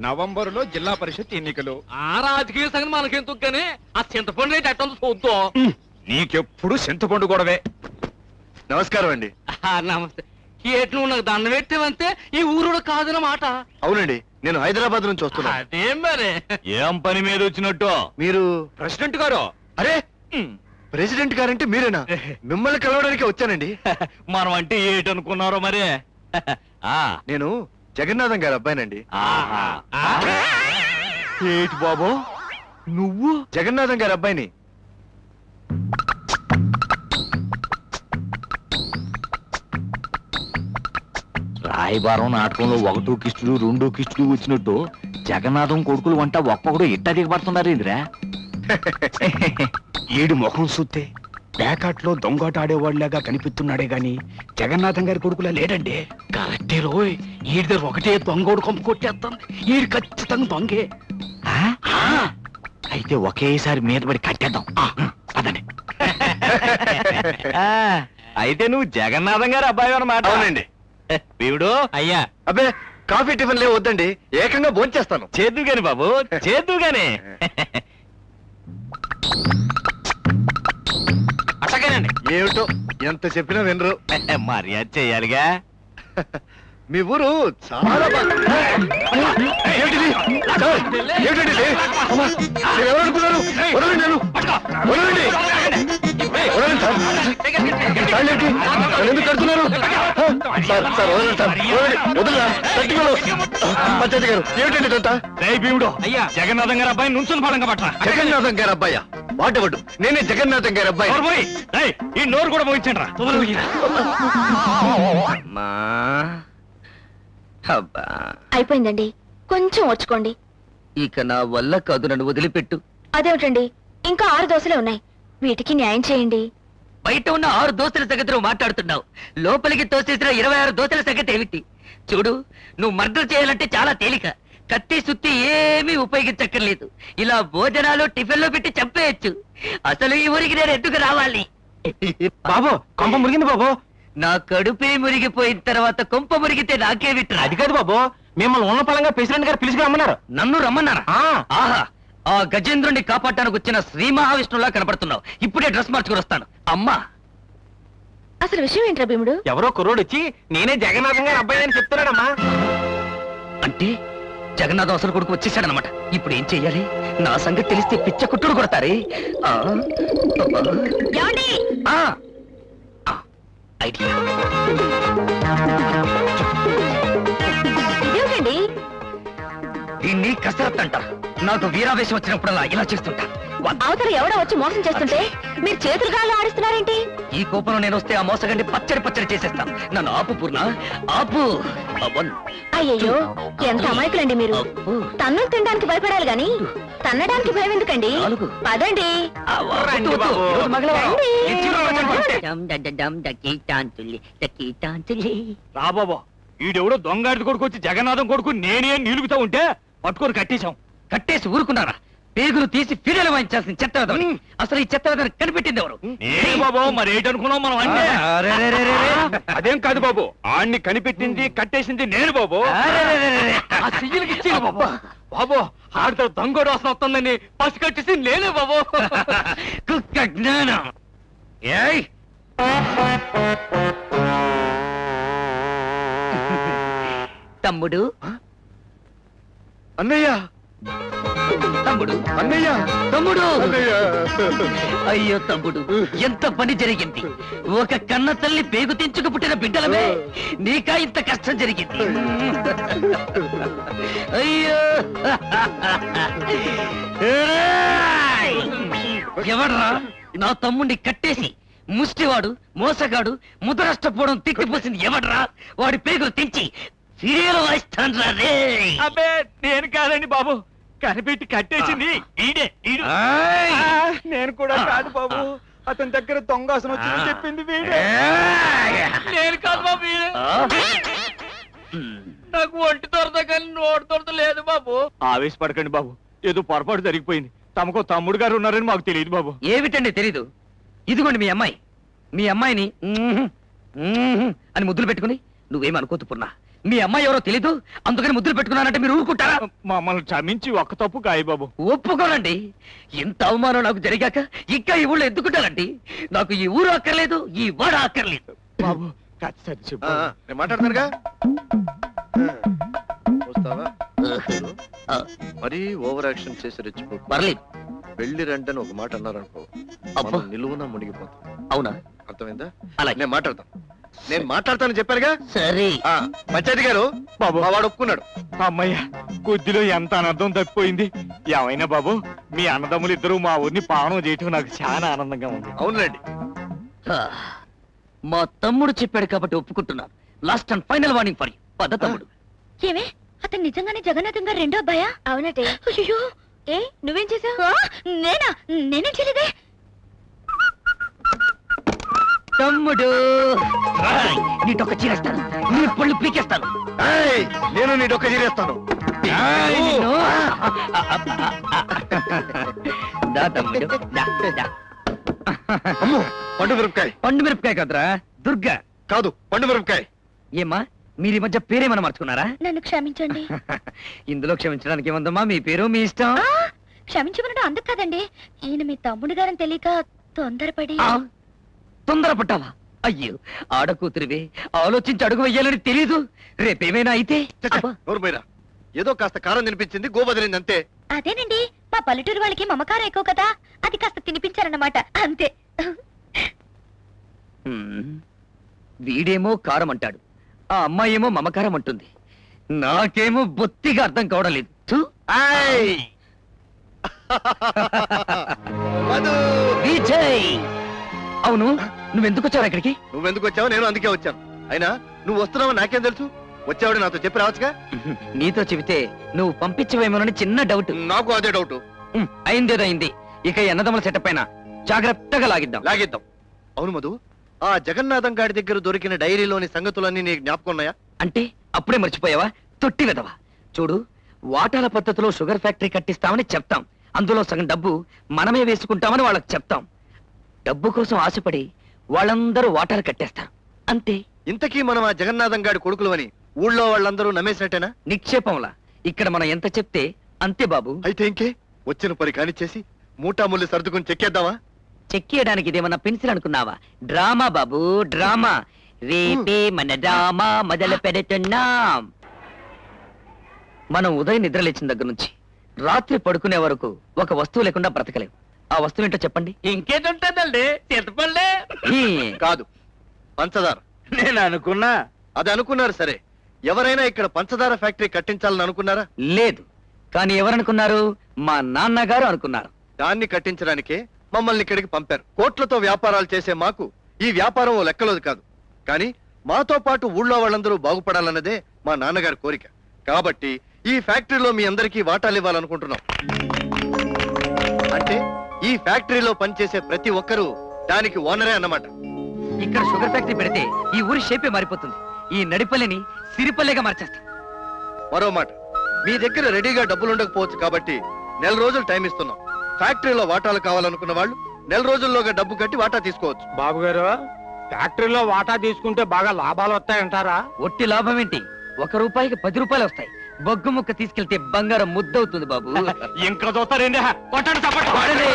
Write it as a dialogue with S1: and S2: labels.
S1: నవంబరులో జిల్లా పరిషత్ ఎన్నికలు.
S2: ఆ రాజకీయ సంగతి మనకెందుకు కానీ ఆ చింతపండు రేటు ఎట్టంతో చూద్దాం.
S1: నీకెప్పుడు చింతపండు గొడవే.
S3: నమస్కారం అండి.
S2: నమస్తే. ఏటి నువ్వు నాకు దండ పెట్టావంటే ఈ ఊరు కాదన్నమాట.
S3: అవునండి, నేను హైదరాబాద్ నుంచి వస్తున్నా.
S2: అదేం మరి.
S4: ఏం పని మీద వచ్చినట్టు?
S3: మీరు
S1: ప్రెసిడెంట్ గారు.
S3: అరే ప్రెసిడెంట్ గారంటే మీరేనా? మిమ్మల్ని కలవడానికి వచ్చానండి.
S4: మనం అంటే ఏటనుకున్నారో మరి.
S3: నేను జగన్నాథం గారి అబ్బాయినండి.
S4: ఏటి బాబు నువ్వు?
S3: జగన్నాథం గారి అబ్బాయిని.
S4: రాయబారం నాటకంలో 1 కిష్టుడు 2 కిష్టుడు వచ్చినట్టు జగన్నాథం కొడుకులు వంట ఒక్కొక్కడు ఇట్ట దిగబడుతున్నారు ఇంద్రా.
S1: ఏడు ముఖం చూస్తే ప్యాకాట్లో దొంగట ఆడేవాళ్ళగా కనిపిస్తున్నాడే గాని జగన్నాథం గారి కొడుకులా లేడండి.
S2: కరెక్టే రోయ్. ఈడి దగ్గర ఒకటే దొంగోడు కొంపు కొట్టేస్తుంది. ఈడు ఖచ్చితంగా దొంగే.
S4: అయితే ఒకేసారి మీద పడి కట్టేద్దాం. అదండి. అయితే నువ్వు జగన్నాథం గారి అబ్బాయి అన్నమాట.
S3: అవునండి.
S4: వీడు
S2: అయ్యా.
S3: అబ్బే కాఫీ టిఫిన్ లేవు వద్దండి, ఏకంగా భోంచేస్తాను.
S4: చేద్దు గాని బాబు చేద్దు గాని.
S2: అట్టగానండి.
S3: ఏమిటో ఎంత చెప్పినా వినరు.
S4: మర్యాద చెయ్యాలిగా.
S3: మీ ఊరు చాలా ఏమిటిది? సార్, ఏమిటండి ఇది? అమ్మా, మీరు ఎవరు అనుకున్నారు? వదలండి నన్ను. వదలండి. వదలండి సార్. సార్ ఏంటి? నన్ను ఎందుకు కడుతున్నారు? సార్ సార్ వదలండి సార్. వదలండి. వదలరా తట్టుకోలు. పంచాయతీ గారు ఏమిటండి ఇదంతా?
S4: భీముడు అయ్యా జగన్నాథం గారి అబ్బాయి నుంచుని పడంగా పట్ల.
S3: జగన్నాథం గారి అబ్బాయా? వాటవడు నేనే జగన్నాథం గారి అబ్బాయి.
S4: ఈ నోరు కూడా పోయించండి రా.
S5: అయిపోయిందండి, కొంచెం వచ్చుకోండి.
S2: ఇక నా వల్ల కాదు, నన్ను వదిలిపెట్టు.
S5: అదేమిటండి, ఇంకా 6 దోశలే ఉన్నాయి, వీటికి న్యాయం చేయండి.
S2: బయట ఉన్న 6 దోశల సంగతి మాట్లాడుతున్నావు, లోపలికి తోసేసిన 26 దోశల సంగతి ఏమిటి? చూడు, నువ్వు మర్డర్ చేయాలంటే చాలా తేలిక. కత్తి సుత్తి ఏమీ ఉపయోగించక్కర్లేదు. ఇలా భోజనాలు టిఫిన్లో పెట్టి చంపేయచ్చు. అసలు ఈ ఊరికి నేను ఎందుకు రావాలి?
S4: బాబు కొంప మురిగింది బాబు.
S2: నా కడుపే మురిగిపోయిన తర్వాత కొంప మురిగితే నాకేమిట్రా?
S4: అది కాదు బాబు, మిమ్మల్ని ఉన్న పలంగా ప్రెసిడెంట్ గారు పిలిచి రమ్మన్నారు.
S2: నన్ను రమ్మన్నారా? ఆహా, ఆ గజేంద్రుణ్ణి కాపాడటానికి వచ్చిన శ్రీ మహావిష్ణువులా కనపడుతున్నావు. ఇప్పుడే డ్రెస్ మార్చుకుని వస్తాను. అమ్మా,
S5: అసలు విషయం ఏంట్రా భీముడు?
S4: ఎవరో కుర్రోడు వచ్చి నేనే జగన్నాథం గారి అబ్బాయి అని చెప్తున్నాడమ్మా.
S2: అంటే జగన్నాథం అసలు కొడుకు వచ్చేసాడనమాట. ఇప్పుడు ఏం చెయ్యాలి? నా సంగతి తెలిస్తే పిచ్చ కుట్టుడు కొడతారే. ఐడియా.
S5: ఇదేమిటండి?
S2: దీన్ని కసరత్ అంటారు. నాకు వీరావేశం వచ్చినప్పుడల్లా ఇలా చేస్తుంటా.
S5: అవతల ఎవడో వచ్చి మోసం చేస్తుంటే మీరు చేతులు గాల్లో ఆడిస్తున్నారేంటి?
S2: ఈ కోపంలో నేను వస్తే ఆ మోసగండి పచ్చడి పచ్చడి చేసేస్తాను. నన్ను ఆపు పూర్ణ, ఆపు.
S5: అయ్యయ్యో, ఎంత అమాయకులండి మీరు. తన్నులు తినడానికి భయపడాలి గాని తన్నడానికి భయం ఎందుకండి? పదండి.
S4: రా బాబా, ఈడెవడో దొంగాడి కొడుకు వచ్చి జగన్నాథం కొడుకు నేనే నిలుగుతా ఉంటే పట్టుకొని కట్టేశాం.
S2: కట్టేసి ఊరుకున్నారా? పేగులు తీసి ఫిర్యాలు వాయించాల్సిన చెత్త వెధవని. అసలు ఈ చెత్త వెధవని కనిపెట్టింది ఎవరు?
S4: బాబు మరి ఏంటనుకున్నాం మనం అంటే.
S1: అదేం కాదు బాబు, ఆడిని కనిపెట్టింది కట్టేసింది నేను బాబు.
S2: ఆ సియ్యలకి ఇచ్చేది బాబు.
S4: బాబు ఆడితో దొంగడు వాసన వస్తుందని పసి కట్టేసి నేనే బాబు.
S2: కుక్క జ్ఞానం. ఏయ్, తమ్ముడు,
S3: అన్నయ్య,
S2: తమ్ముడు,
S3: అన్నయ్య,
S2: తమ్ముడు.
S3: అన్నయ్య.
S2: అయ్యో తమ్ముడు, ఎంత పని జరిగింది. ఒక కన్న తల్లి పేగు తెంచుకు పుట్టిన బిడ్డలమే నీకా ఇంత కష్టం జరిగింది. అయ్యో, ఎవడ్రా నా తమ్ముడిని కట్టేసి ముష్టివాడు, మోసగాడు, ముదరష్టపోవడం తిట్టిపోసింది ఎవడ్రా? వాడి పేగులు తెంచి సీరియల్ వాయిస్తాను రే.
S4: అబ్బే నేను కాదండి బాబు, కనిపెట్టి కట్టేసింది ఈడే.
S1: నేను కూడా కాదు బాబు, అతని దగ్గర దొంగాసన వచ్చి చెప్పింది వీడే.
S4: నేను కాదు బాబు, ఈడే. నాకు ఒంటి తొరత కానీ నోటి తొరత లేదు బాబు. ఆవేశపడకండి బాబు, ఏదో పొరపాటు జరిగిపోయింది. తమకు తమ్ముడు గారు ఉన్నారని మాకు తెలియదు బాబు.
S2: ఏమిటండి తెలీదు? ఇదిగోండి మీ అమ్మాయి. మీ అమ్మాయిని అని ముద్దులు పెట్టుకుని నువ్వేమనుకోతు పున్నా. మీ అమ్మాయి ఎవరో తెలీదు అందుకని ముద్దులు పెట్టుకున్నానంటే మీరు ఊరుకుంటారా?
S1: మమ్మల్ని క్షమించి ఒక్క తప్పు కాయ బాబు.
S2: ఒప్పుకోనండి. ఇంత అవమానం నాకు జరిగాక ఇంకా ఈ ఊళ్ళో ఎందుకుంటానండి? నాకు ఈ ఊరు అక్కర్లేదు, ఈ వాడ అక్కర్లేదు.
S1: బాబు ఖచ్చితంగా చెప్పు.
S3: నేను మాట్లాడతానుగా. వస్తావా?
S2: ఆ,
S3: మరీ ఓవర్ యాక్షన్ చేసి రెచ్చిపో.
S2: పర్లేదు.
S3: వెళ్ళి రంటని ఒక మాట అన్నారనుకో,
S2: అబ్బా.
S3: మనం నిలువున మునిగిపోతాం.
S2: అవునా?
S3: అర్థమైందా?
S2: అలాగే.
S3: నేను మాట్లాడతానని చెప్పారుగా.
S2: సరే.
S3: పంచాయతీ గారు
S1: బాబు.
S3: మా వాడు ఒప్పుకున్నాడు.
S1: అమ్మయ్య, కొద్దిలో ఎంత అనర్థం తప్పిపోయింది. ఏమైనా బాబు, మీ అన్నదమ్ములు ఇద్దరు మా ఊరిని పావనం చేయటం నాకు చాలా ఆనందంగా ఉంది.
S3: అవునులేండి.
S2: ఆ, మా తమ్ముడు చెప్పాడు కాబట్టి ఒప్పుకుంటున్నాను. Last and final warning for you. పద తమ్ముడు.
S5: ఏమే అతను నిజంగానే జగన్నాథం గారు రెండో అబ్బాయా? అవునటే. అయ్యో, ఏ నువ్వేం చేసావు? నేనేం చేయలేదే.
S2: తమ్ముడు, రాయ్, నీటొక్క చీరేస్తాను, నీ పళ్ళు పీకేస్తాను.
S3: ఏయ్, నేను నీ డొక్క జీరేస్తాను.
S2: ఏయ్, నిన్ను. దా తమ్ముడు, దా, దా.
S3: అమ్మో, పండు మిరపకాయ.
S2: పండు మిరపకాయ కదరా, దుర్గా.
S3: కాదు, పండు మిరపకాయ.
S2: ఏమ్మా, మీరు ఈ మధ్య పేరేమన్నా మార్చుకున్నారా?
S5: నన్ను క్షమించండి.
S2: ఇందులో క్షమించడానికి ఏముందమ్మా, మీ పేరు మీ ఇష్టం.
S5: క్షమించమనడం అందుకు కాదండి, ఈయన మీ తమ్ముడు గారని తెలియక తొందరపడి.
S2: ఆ, తొందరపడ్డావా? అయ్యో, ఆడకూతురివే, ఆలోచించి అడుగు వెయ్యాలని తెలీదు. రేపేమైనా అయితే అబ్బా.
S3: నోరు మీరా, ఏదో కాస్త కారం తినిపించింది, గోబదిలింది అంతే.
S5: అదేనండి, మా పల్లెటూరు వాళ్ళకి మమకారం ఎక్కువ కదా, అది కాస్త తినిపించారన్నమాట, అంతే.
S2: హ్మ్. వీడేమో కారం అంటాడు, ఆ అమ్మాయి ఏమో మమకారం అంటుంది. నాకేమో బొత్తిగా అర్థం కావడం లేదు. థు.
S3: ఆయ్. మధు,
S2: విజయ్! అవును, నువ్వెందుకు వచ్చావు ఇక్కడికి?
S3: నువ్వెందుకు వచ్చావు? నేను అందుకే వచ్చాను. అయినా నువ్వు వస్తున్నావని నాకేం తెలుసు? వచ్చావుడు నాతో చెప్పి రావచ్చుగా.
S2: నీతో చెబితే నువ్వు పంపించవేమోనని చిన్న డౌట్.
S3: నాకు అదే డౌట్.
S2: అయిందేదో అయింది. ఇక ఈ అన్నదమ్ముల సెటప్ పైన జాగ్రత్తగా లాగిద్దాం.
S3: లాగిద్దాం. అవును మధు, ఆ జగన్నాథం గాడి దగ్గర దొరికిన డైరీలోని సంగతులన్నీ నీకు జ్ఞాపకం ఉన్నాయా?
S2: అంటే అప్పుడే మర్చిపోయావా? తొట్టి వెదవా. చూడు, వాటాల పద్ధతిలో షుగర్ ఫ్యాక్టరీ కట్టిస్తామని చెప్తాం. అందులో సగం డబ్బు మనమే వేసుకుంటామని వాళ్ళకి చెప్తాం. డబ్బు కోసం ఆశపడి వాళ్ళందరూ వాటాలు కట్టేస్తారు, అంతే.
S3: ఇంతకీ మనం ఆ జగన్నాథం గాడి కొడుకులు అని ఊళ్ళో వాళ్ళందరూ నమ్మేసినట్టేనా?
S2: నిక్షేపంలా. ఇక్కడ మనం ఎంత చెప్తే అంతే బాబు.
S3: అయితే ఇంకే, వచ్చిన పని కానిచ్చేసి మూటాముల్లి సర్దుకుని చెక్కేద్దామా?
S2: చెక్కేయడానికి ఇదేమన్నా పెన్సిల్ అనుకున్నావా? డ్రామా బాబు, డ్రామా. రేపే మన డ్రామా మొదలు పెడుతున్నాం. మనం ఉదయం నిద్ర లేచిన దగ్గర నుంచి రాత్రి పడుకునే వరకు ఒక వస్తువు లేకుండా బ్రతకలేం. ఆ వస్తువు ఏంటో చెప్పండి.
S1: ఇంకేంటుంటదండి, చింతపండే.
S3: కాదు, పంచదార.
S1: నేను అనుకున్నా.
S3: అది అనుకున్నారు సరే, ఎవరైనా ఇక్కడ పంచదార ఫ్యాక్టరీ కట్టించాలని అనుకున్నారా?
S2: లేదు. కానీ ఎవరనుకున్నారు? మా నాన్నగారు అనుకున్నారు.
S3: దాన్ని కట్టించడానికే మమ్మల్ని ఇక్కడికి పంపారు. కోట్లతో వ్యాపారాలు చేసే మాకు ఈ వ్యాపారం ఓ లెక్కలోది కాదు. కానీ మాతో పాటు ఊళ్ళో వాళ్ళందరూ బాగుపడాలన్నదే మా నాన్నగారి కోరిక. కాబట్టి ఈ ఫ్యాక్టరీలో మీ అందరికీ వాటాలు ఇవ్వాలనుకుంటున్నాం. అంటే ఈ ఫ్యాక్టరీలో పనిచేసే ప్రతి ఒక్కరూ దానికి ఓనరే అన్నమాట.
S2: ఇక్కడ షుగర్ ఫ్యాక్టరీ పెడితే ఈ ఊరి షేపే మారిపోతుంది. ఈ నడిపల్లిని సిరిపల్లెగా మార్చేస్తాం.
S3: మరో మాట, మీ దగ్గర రెడీగా డబ్బులు ఉండకపోవచ్చు కాబట్టి నెల రోజులు టైం ఇస్తున్నాం. ఫ్యాక్టరీలో వాటాలు కావాలనుకున్న వాళ్ళు నెల రోజుల్లోగా డబ్బు కట్టి వాటా తీసుకోవచ్చు.
S1: బాబు గారు, ఫ్యాక్టరీలో వాటా తీసుకుంటే బాగా లాభాలు వస్తాయంటారా?
S2: ఒట్టి లాభం ఏంటి? 1 రూపాయికి 10 రూపాయలు వస్తాయి. బొగ్గు ముక్క తీసుకెళ్తే బంగారం ముద్దవుతుంది బాబు.
S1: ఇంకా చూస్తారండి, కొట్టండి చప్పట్లు.
S2: వాడలే.